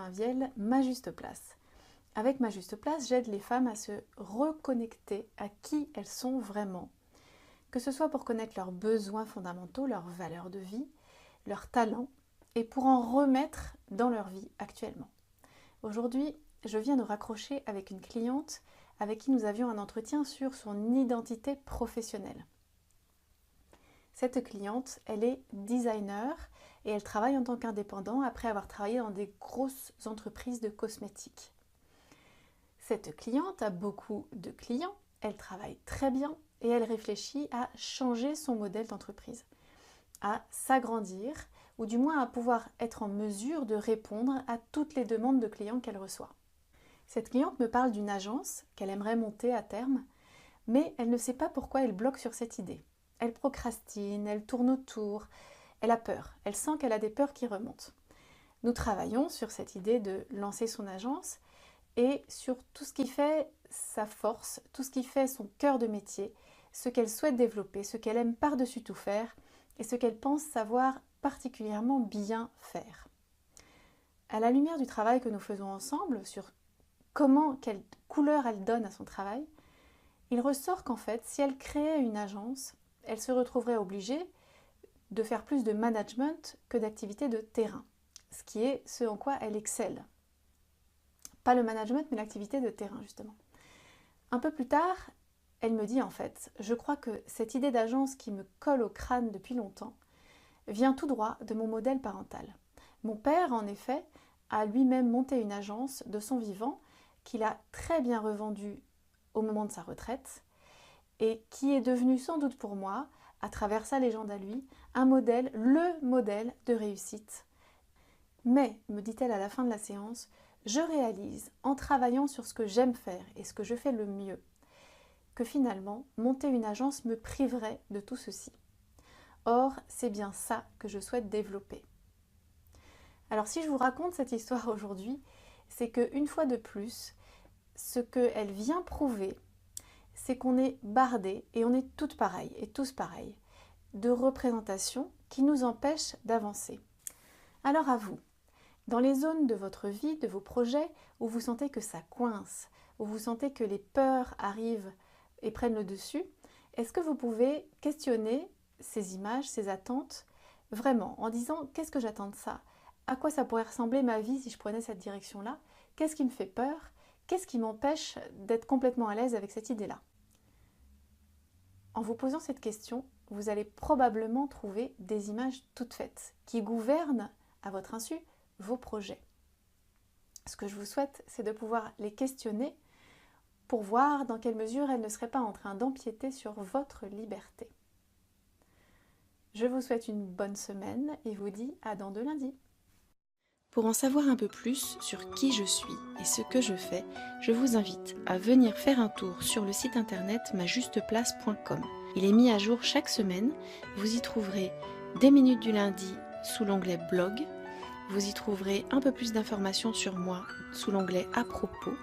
Mainvielle, Ma Juste Place. Avec Ma Juste Place, j'aide les femmes à se reconnecter à qui elles sont vraiment, que ce soit pour connaître leurs besoins fondamentaux, leurs valeurs de vie, leurs talents, et pour en remettre dans leur vie actuellement. Aujourd'hui, je viens de raccrocher avec une cliente avec qui nous avions un entretien sur son identité professionnelle. Cette cliente, elle est designer et elle travaille en tant qu'indépendant après avoir travaillé dans des grosses entreprises de cosmétiques. Cette cliente a beaucoup de clients, elle travaille très bien et elle réfléchit à changer son modèle d'entreprise, à s'agrandir ou du moins à pouvoir être en mesure de répondre à toutes les demandes de clients qu'elle reçoit. Cette cliente me parle d'une agence qu'elle aimerait monter à terme, mais elle ne sait pas pourquoi elle bloque sur cette idée. Elle procrastine, elle tourne autour, elle a peur, elle sent qu'elle a des peurs qui remontent. Nous travaillons sur cette idée de lancer son agence et sur tout ce qui fait sa force, tout ce qui fait son cœur de métier, ce qu'elle souhaite développer, ce qu'elle aime par-dessus tout faire et ce qu'elle pense savoir particulièrement bien faire. À la lumière du travail que nous faisons ensemble sur quelle couleur elle donne à son travail, il ressort qu'en fait, si elle créait une agence, elle se retrouverait obligée de faire plus de management que d'activités de terrain, ce qui est ce en quoi elle excelle. Pas le management, mais l'activité de terrain, justement. Un peu plus tard, elle me dit en fait, je crois que cette idée d'agence qui me colle au crâne depuis longtemps vient tout droit de mon modèle parental. Mon père, en effet, a lui-même monté une agence de son vivant qu'il a très bien revendue au moment de sa retraite et qui est devenu sans doute pour moi, à travers sa légende à lui, un modèle, le modèle de réussite. Mais, me dit-elle à la fin de la séance, je réalise, en travaillant sur ce que j'aime faire et ce que je fais le mieux, que finalement, monter une agence me priverait de tout ceci. Or, c'est bien ça que je souhaite développer. Alors si je vous raconte cette histoire aujourd'hui, c'est qu'une fois de plus, ce qu'elle vient prouver, c'est qu'on est bardé et on est toutes pareilles et tous pareils, de représentations qui nous empêchent d'avancer. Alors à vous, dans les zones de votre vie, de vos projets, où vous sentez que ça coince, où vous sentez que les peurs arrivent et prennent le dessus, est-ce que vous pouvez questionner ces images, ces attentes, vraiment, en disant qu'est-ce que j'attends de ça? À quoi ça pourrait ressembler ma vie si je prenais cette direction-là? Qu'est-ce qui me fait peur? Qu'est-ce qui m'empêche d'être complètement à l'aise avec cette idée-là? En vous posant cette question, vous allez probablement trouver des images toutes faites qui gouvernent, à votre insu, vos projets. Ce que je vous souhaite, c'est de pouvoir les questionner pour voir dans quelle mesure elles ne seraient pas en train d'empiéter sur votre liberté. Je vous souhaite une bonne semaine et vous dis à dans 2 lundis. Pour en savoir un peu plus sur qui je suis et ce que je fais, je vous invite à venir faire un tour sur le site internet majusteplace.com. Il est mis à jour chaque semaine. Vous y trouverez des minutes du lundi sous l'onglet blog. Vous y trouverez un peu plus d'informations sur moi sous l'onglet à propos.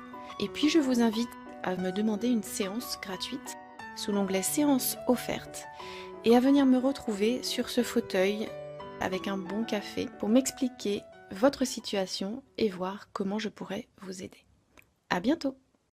Et puis je vous invite à me demander une séance gratuite sous l'onglet séance offerte et à venir me retrouver sur ce fauteuil avec un bon café pour m'expliquer votre situation et voir comment je pourrais vous aider. À bientôt!